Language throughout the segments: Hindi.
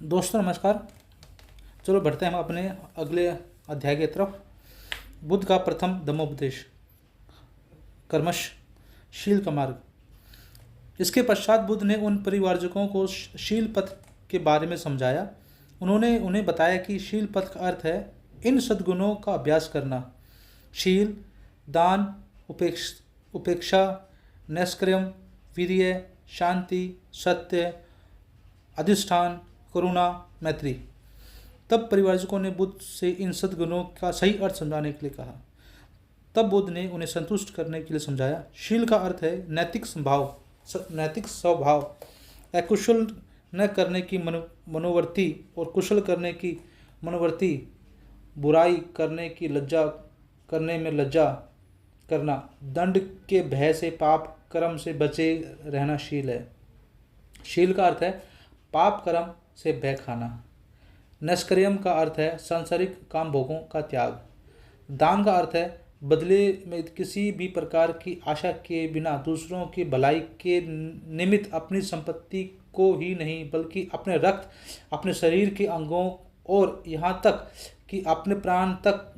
दोस्तों नमस्कार। चलो बढ़ते हैं हम अपने अगले अध्याय की तरफ। बुद्ध का प्रथम धम्मोपदेश, कर्मशशील का मार्ग। इसके पश्चात बुद्ध ने उन परिवारजकों को शील पथ के बारे में समझाया। उन्होंने उन्हें बताया कि शील पथ का अर्थ है इन सद्गुणों का अभ्यास करना: शील, दान, उपेक्षा, नैष्कर्म, वीर्य, शांति, सत्य, अधिष्ठान, करुणा, मैत्री। तब परिवारजकों ने बुद्ध से इन सद्गुणों का सही अर्थ समझाने के लिए कहा। तब बुद्ध ने उन्हें संतुष्ट करने के लिए समझाया। शील का अर्थ है नैतिक स्वभाव, अकुशल न करने की मनोवृत्ति और कुशल करने की मनोवृत्ति, बुराई करने में लज्जा करना, दंड के भय से पाप कर्म से बचे रहना शील है। शील का अर्थ है पाप कर्म से भय खाना। निष्क्रियम का अर्थ है सांसारिक काम भोगों का त्याग। दान का अर्थ है बदले में किसी भी प्रकार की आशा के बिना दूसरों की भलाई के निमित्त अपनी संपत्ति को ही नहीं बल्कि अपने रक्त, अपने शरीर के अंगों और यहाँ तक कि अपने प्राण तक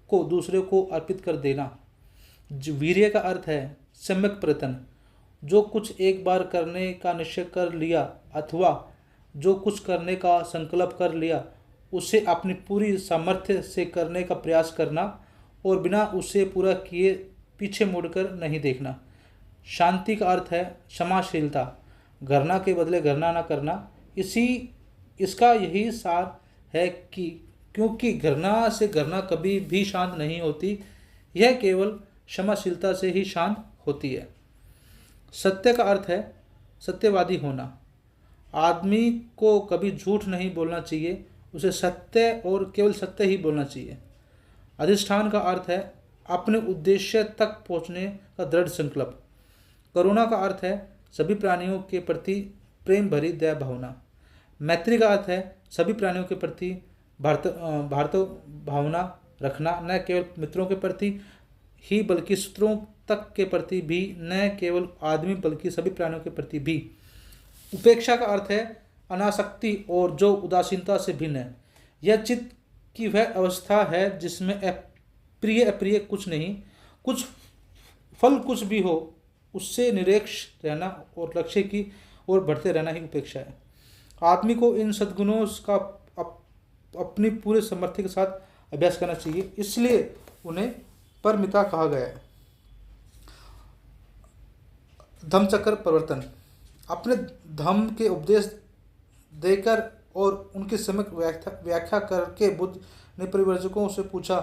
को दूसरे को अर्पित कर देना। वीर्य का अर्थ है सम्यक प्रयत्न। जो कुछ एक बार करने का निश्चय कर लिया अथवा जो कुछ करने का संकल्प कर लिया उसे अपनी पूरी सामर्थ्य से करने का प्रयास करना और बिना उसे पूरा किए पीछे मुड़कर नहीं देखना। शांति का अर्थ है क्षमाशीलता, घृणा के बदले घृणा न करना। इसका यही सार है कि क्योंकि घृणा से घृणा कभी भी शांत नहीं होती, यह केवल क्षमाशीलता से ही शांत होती है। सत्य का अर्थ है सत्यवादी होना। आदमी को कभी झूठ नहीं बोलना चाहिए, उसे सत्य और केवल सत्य ही बोलना चाहिए। अधिष्ठान का अर्थ है अपने उद्देश्य तक पहुंचने का दृढ़ संकल्प। करुणा का अर्थ है सभी प्राणियों के प्रति प्रेम भरी दया भावना। मैत्री का अर्थ है सभी प्राणियों के प्रति भातृ भावना रखना, न केवल मित्रों के प्रति ही बल्कि शत्रुओं तक के प्रति भी, न केवल आदमी बल्कि सभी प्राणियों के प्रति भी। उपेक्षा का अर्थ है अनासक्ति और जो उदासीनता से भिन्न है। यह चित्त की वह अवस्था है जिसमें प्रिय अप्रिय कुछ नहीं, कुछ फल कुछ भी हो उससे निरपेक्ष रहना और लक्ष्य की ओर बढ़ते रहना ही उपेक्षा है। आदमी को इन सद्गुणों का अपनी पूरे सामर्थ्य के साथ अभ्यास करना चाहिए, इसलिए उन्हें परमिता कहा गया है। धम्मचक्र प्रवर्तन। अपने धम्म के उपदेश देकर और उनकी सम्यक व्याख्या करके बुद्ध ने परिवर्तकों से पूछा,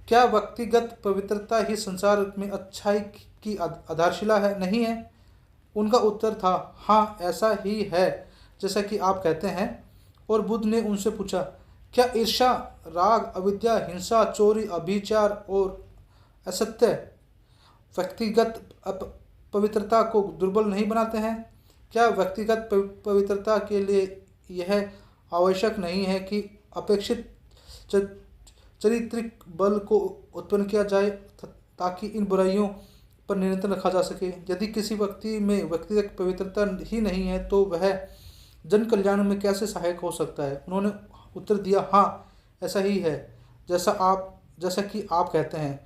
क्या व्यक्तिगत पवित्रता ही संसार में अच्छाई की आधारशिला है नहीं है? उनका उत्तर था, हाँ ऐसा ही है जैसा कि आप कहते हैं। और बुद्ध ने उनसे पूछा, क्या ईर्ष्या, राग, अविद्या, हिंसा, चोरी, अभिचार और असत्य व्यक्तिगत पवित्रता को दुर्बल नहीं बनाते हैं? क्या व्यक्तिगत पवित्रता के लिए यह आवश्यक नहीं है कि अपेक्षित चारित्रिक बल को उत्पन्न किया जाए ताकि इन बुराइयों पर नियंत्रण रखा जा सके? यदि किसी व्यक्ति में व्यक्तिगत पवित्रता ही नहीं है तो वह जन कल्याण में कैसे सहायक हो सकता है? उन्होंने उत्तर दिया, हाँ ऐसा ही है जैसा कि आप कहते हैं।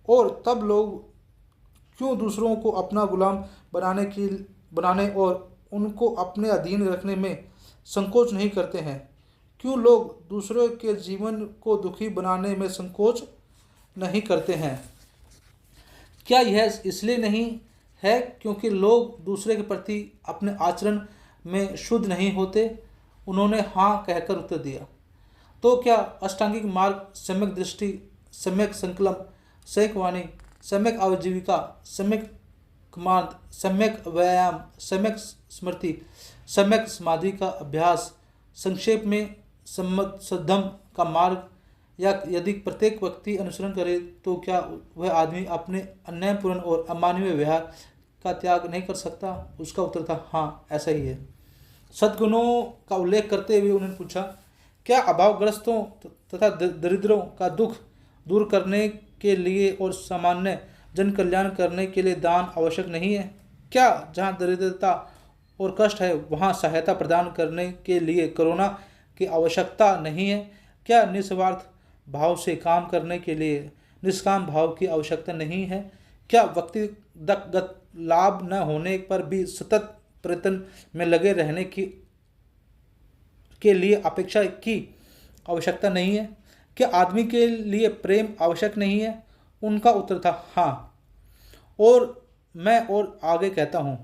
और तब लोग क्यों दूसरों को अपना गुलाम बनाने और उनको अपने अधीन रखने में संकोच नहीं करते हैं? क्यों लोग दूसरों के जीवन को दुखी बनाने में संकोच नहीं करते हैं? क्या यह इसलिए नहीं है क्योंकि लोग दूसरे के प्रति अपने आचरण में शुद्ध नहीं होते? उन्होंने हाँ कहकर उत्तर दिया। तो क्या अष्टांगिक मार्ग, सम्यक दृष्टि, सम्यक संकल्प, सम्यक वाणी, सम्यक आजीविका, सम्यक मार्ग, सम्यक व्यायाम, सम्यक स्मृति, सम्यक समाधि का अभ्यास, संक्षेप में सद्धम का मार्ग, या यदि प्रत्येक व्यक्ति अनुसरण करे तो क्या वह आदमी अपने अन्यायपूर्ण और अमानवीय व्यवहार का त्याग नहीं कर सकता? उसका उत्तर था, हाँ ऐसा ही है। सद्गुणों का उल्लेख करते हुए उन्होंने पूछा, क्या अभावग्रस्तों तथा दरिद्रों का दुख दूर करने के लिए और सामान्य जन कल्याण करने के लिए दान आवश्यक नहीं है? क्या जहाँ दरिद्रता और कष्ट है वहाँ सहायता प्रदान करने के लिए करुणा की आवश्यकता नहीं है? क्या निस्वार्थ भाव से काम करने के लिए निष्काम भाव की आवश्यकता नहीं है? क्या व्यक्तिगत लाभ न होने पर भी सतत प्रयत्न में लगे रहने के लिए अपेक्षा की आवश्यकता नहीं है? क्या आदमी के लिए प्रेम आवश्यक नहीं है? उनका उत्तर था हाँ। और मैं और आगे कहता हूँ,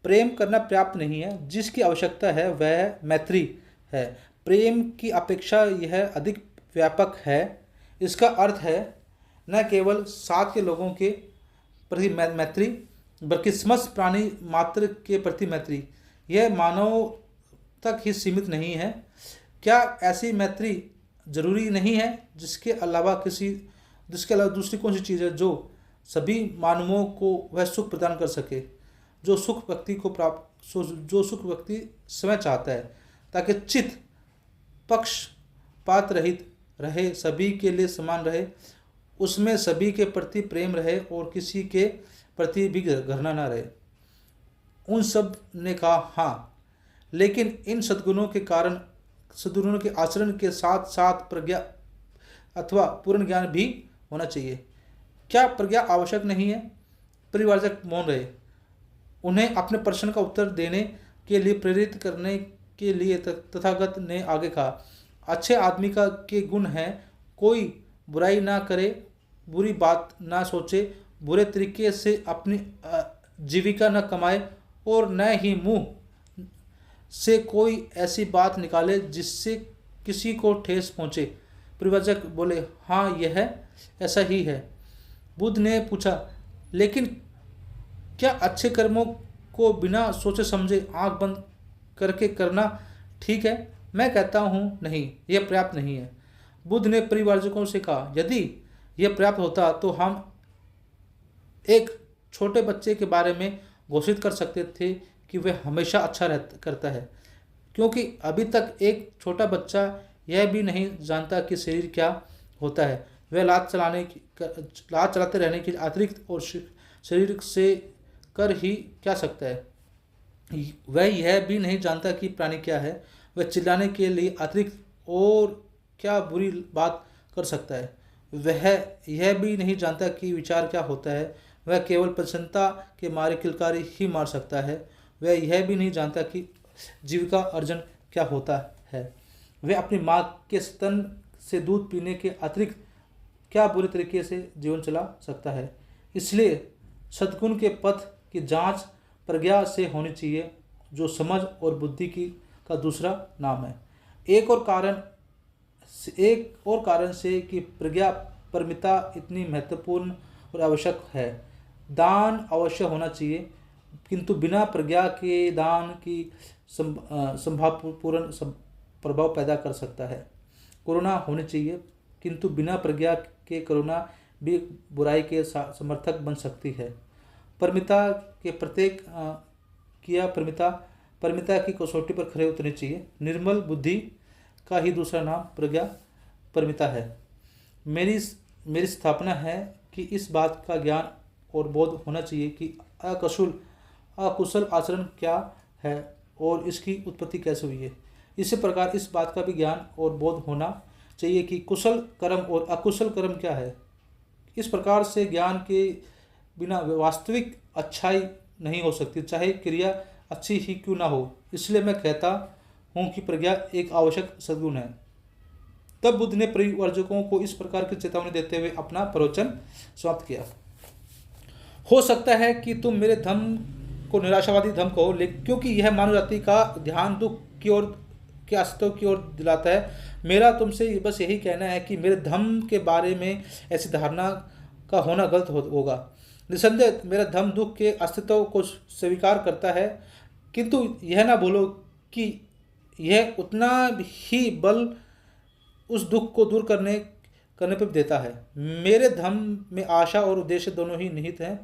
प्रेम करना पर्याप्त नहीं है, जिसकी आवश्यकता है वह मैत्री है। प्रेम की अपेक्षा यह अधिक व्यापक है। इसका अर्थ है न केवल साथ के लोगों के प्रति मैत्री, बल्कि समस्त प्राणी मात्र के प्रति मैत्री। यह मानव तक ही सीमित नहीं है। क्या ऐसी मैत्री जरूरी नहीं है? जिसके अलावा दूसरी कौन सी चीज़ है जो सभी मानवों को वह सुख प्रदान कर सके, जो सुख व्यक्ति स्वयं चाहता है, ताकि चित्त पक्षपात रहित रहे, सभी के लिए समान रहे, उसमें सभी के प्रति प्रेम रहे और किसी के प्रति भी घृणा न रहे। उन सब ने कहा हाँ। लेकिन इन सद्गुणों के आचरण के साथ साथ प्रज्ञा अथवा पूर्ण ज्ञान भी होना चाहिए। क्या प्रज्ञा आवश्यक नहीं है? परिवारजक मौन रहे। उन्हें अपने प्रश्न का उत्तर देने के लिए प्रेरित करने के लिए तथागत ने आगे कहा, अच्छे आदमी के गुण हैं, कोई बुराई ना करे, बुरी बात ना सोचे, बुरे तरीके से अपनी जीविका न कमाए और न ही मुंह से कोई ऐसी बात निकाले जिससे किसी को ठेस पहुँचे। परिव्राजक बोले हाँ, यह ऐसा ही है। बुद्ध ने पूछा, लेकिन क्या अच्छे कर्मों को बिना सोचे समझे आंख बंद करके करना ठीक है? मैं कहता हूँ नहीं, यह पर्याप्त नहीं है। बुद्ध ने परिव्राजकों से कहा, यदि यह पर्याप्त होता तो हम एक छोटे बच्चे के बारे में घोषित कर सकते थे कि वह हमेशा अच्छा करता है, क्योंकि अभी तक एक छोटा बच्चा यह भी नहीं जानता कि शरीर क्या होता है। वह लात चलाते रहने के अतिरिक्त और शरीर से कर ही क्या सकता है। वह यह भी नहीं जानता कि प्राणी क्या है। वह चिल्लाने के लिए अतिरिक्त और क्या बुरी बात कर सकता है। वह यह भी नहीं जानता कि विचार क्या होता है। वह केवल प्रसन्नता के मारे किलकारी ही मार सकता है। वह यह भी नहीं जानता कि जीविका अर्जन क्या होता है। वह अपनी माँ के स्तन से दूध पीने के अतिरिक्त क्या बुरे तरीके से जीवन चला सकता है। इसलिए सद्गुण के पथ की जांच प्रज्ञा से होनी चाहिए, जो समझ और बुद्धि का दूसरा नाम है। एक और कारण से कि प्रज्ञा परमिता इतनी महत्वपूर्ण और आवश्यक है। दान अवश्य होना चाहिए, किंतु बिना प्रज्ञा के दान की संभावपूर्ण प्रभाव पैदा कर सकता है। करुणा होनी चाहिए, किंतु बिना प्रज्ञा के करुणा भी बुराई के समर्थक बन सकती है। परमिता के प्रत्येक परमिता की कसौटी पर खरे उतरनी चाहिए। निर्मल बुद्धि का ही दूसरा नाम प्रज्ञा परमिता है। मेरी स्थापना है कि इस बात का ज्ञान और बोध होना चाहिए कि अकुशल आचरण क्या है और इसकी उत्पत्ति कैसे हुई है। इसी प्रकार इस बात का भी ज्ञान और बोध होना चाहिए कि कुशल कर्म और अकुशल कर्म क्या है। इस प्रकार से ज्ञान के बिना वास्तविक अच्छाई नहीं हो सकती, चाहे क्रिया अच्छी ही क्यों ना हो। इसलिए मैं कहता हूँ कि प्रज्ञा एक आवश्यक सद्गुण है। तब बुद्ध ने परिवर्जकों को इस प्रकार की चेतावनी देते हुए अपना प्रवचन समाप्त किया। हो सकता है कि तुम मेरे धम्म को निराशावादी धम्म कहो, लेकिन क्योंकि यह मानव जाति का ध्यान दुख की ओर के अस्तित्व की ओर दिलाता है। मेरा तुमसे बस यही कहना है कि मेरे धम्म के बारे में ऐसी धारणा का होना गलत होगा। निसंदेह मेरा धम्म दुख के अस्तित्व को स्वीकार करता है, किंतु यह ना बोलो कि यह उतना ही बल उस दुख को दूर करने पर देता है। मेरे धम्म में आशा और उद्देश्य दोनों ही निहित हैं।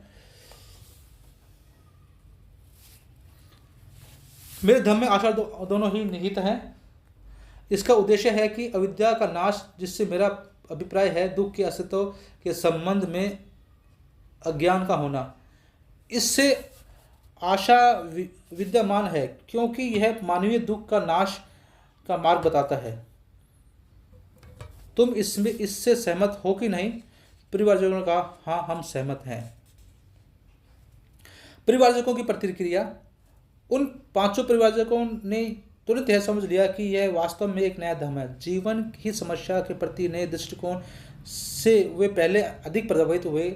मेरे धम्म में आशा दोनों ही निहित हैं। इसका उद्देश्य है कि अविद्या का नाश, जिससे मेरा अभिप्राय है दुख के अस्तित्व के संबंध में अज्ञान का होना। इससे आशा विद्यमान है, क्योंकि यह मानवीय दुख का नाश का मार्ग बताता है। तुम इससे सहमत हो कि नहीं? परिवारजनों ने कहा, हाँ हम सहमत हैं। परिवारजकों की प्रतिक्रिया। उन पांचों परिवारजकों ने तुरंत यह समझ लिया कि यह वास्तव में एक नया धर्म है। जीवन की समस्या के प्रति नए दृष्टिकोण से वे पहले अधिक प्रभावित हुए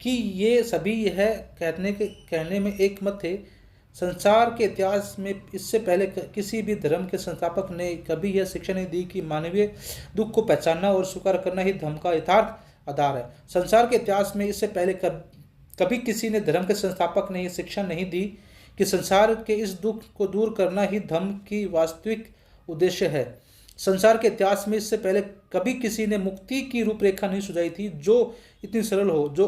कि ये सभी यह कहने में एक मत थे। संसार के इतिहास में इससे पहले किसी भी धर्म के संस्थापक ने कभी यह शिक्षा नहीं दी कि मानवीय दुख को पहचानना और स्वीकार करना ही धर्म का यथार्थ आधार है। संसार के इतिहास में इससे पहले कभी किसी ने धर्म के संस्थापक ने यह शिक्षा नहीं दी कि संसार के इस दुख को दूर करना ही धर्म की वास्तविक उद्देश्य है। संसार के इतिहास में इससे पहले कभी किसी ने मुक्ति की रूपरेखा नहीं सुझाई थी जो इतनी सरल हो, जो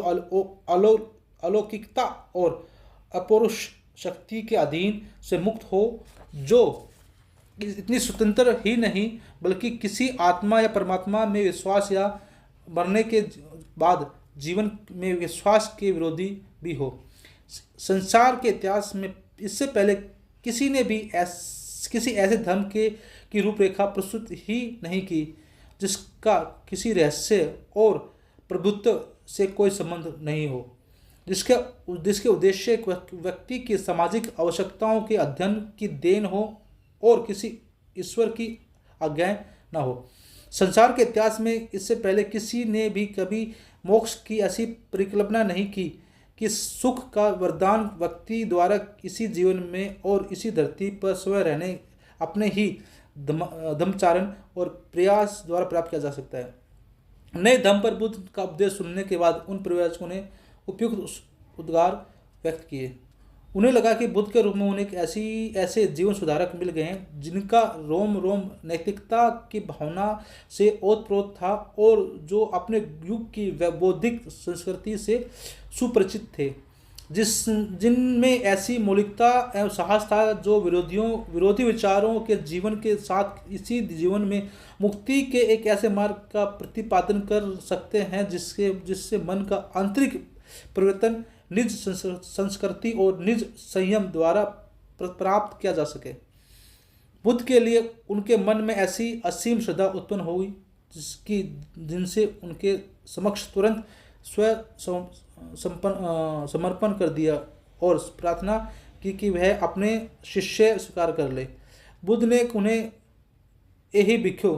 अलौकिकता और अपौरुष शक्ति के अधीन से मुक्त हो, जो इतनी स्वतंत्र ही नहीं बल्कि किसी आत्मा या परमात्मा में विश्वास या मरने के बाद जीवन में विश्वास के विरोधी भी हो। संसार के इतिहास में इससे पहले किसी ने भी किसी ऐसे धर्म की रूपरेखा प्रस्तुत ही नहीं की जिसका किसी रहस्य और प्रभुत्व से कोई संबंध नहीं हो, जिसके उद्देश्य व्यक्ति की सामाजिक आवश्यकताओं के अध्ययन की देन हो और किसी ईश्वर की आज्ञा न हो। संसार के इतिहास में इससे पहले किसी ने भी कभी मोक्ष की ऐसी परिकल्पना नहीं की कि सुख का वरदान व्यक्ति द्वारा इसी जीवन में और इसी धरती पर स्वयं रहने अपने ही धर्माचरण और प्रयास द्वारा प्राप्त किया जा सकता है। नए धर्म पर बुद्ध का उपदेश सुनने के बाद उन प्रवचकों ने उपयुक्त उद्गार व्यक्त किए। उन्हें लगा कि बुद्ध के रूप में उन्हें ऐसे जीवन सुधारक मिल गए हैं जिनका रोम रोम नैतिकता की भावना से ओतप्रोत था और जो अपने युग की बौद्धिक संस्कृति से सुपरिचित थे, जिनमें ऐसी मौलिकता एवं साहस था जो विरोधी विचारों के जीवन के साथ इसी जीवन में मुक्ति के एक ऐसे मार्ग का प्रतिपादन कर सकते हैं जिससे मन का आंतरिक परिवर्तन निज संस्कृति और निज संयम द्वारा प्राप्त किया जा सके। बुद्ध के लिए उनके मन में ऐसी असीम श्रद्धा उत्पन्न हुई जिनसे उनके समक्ष तुरंत समर्पण कर दिया और प्रार्थना की कि वह अपने शिष्य स्वीकार कर ले। बुद्ध ने उन्हें यही भिक्षु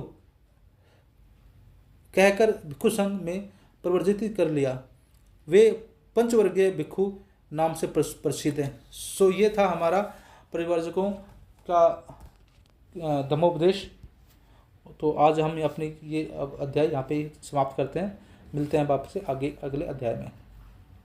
कहकर भिक्षु संघ में परिवर्तित कर लिया। वे पंचवर्गीय भिक्षु नाम से प्रसिद्ध हैं। सो ये था हमारा परिवारजकों का धम्मोपदेश। तो आज हम अपनी ये अध्याय यहाँ पे समाप्त करते हैं। मिलते हैं वापस से आगे अगले अध्याय में।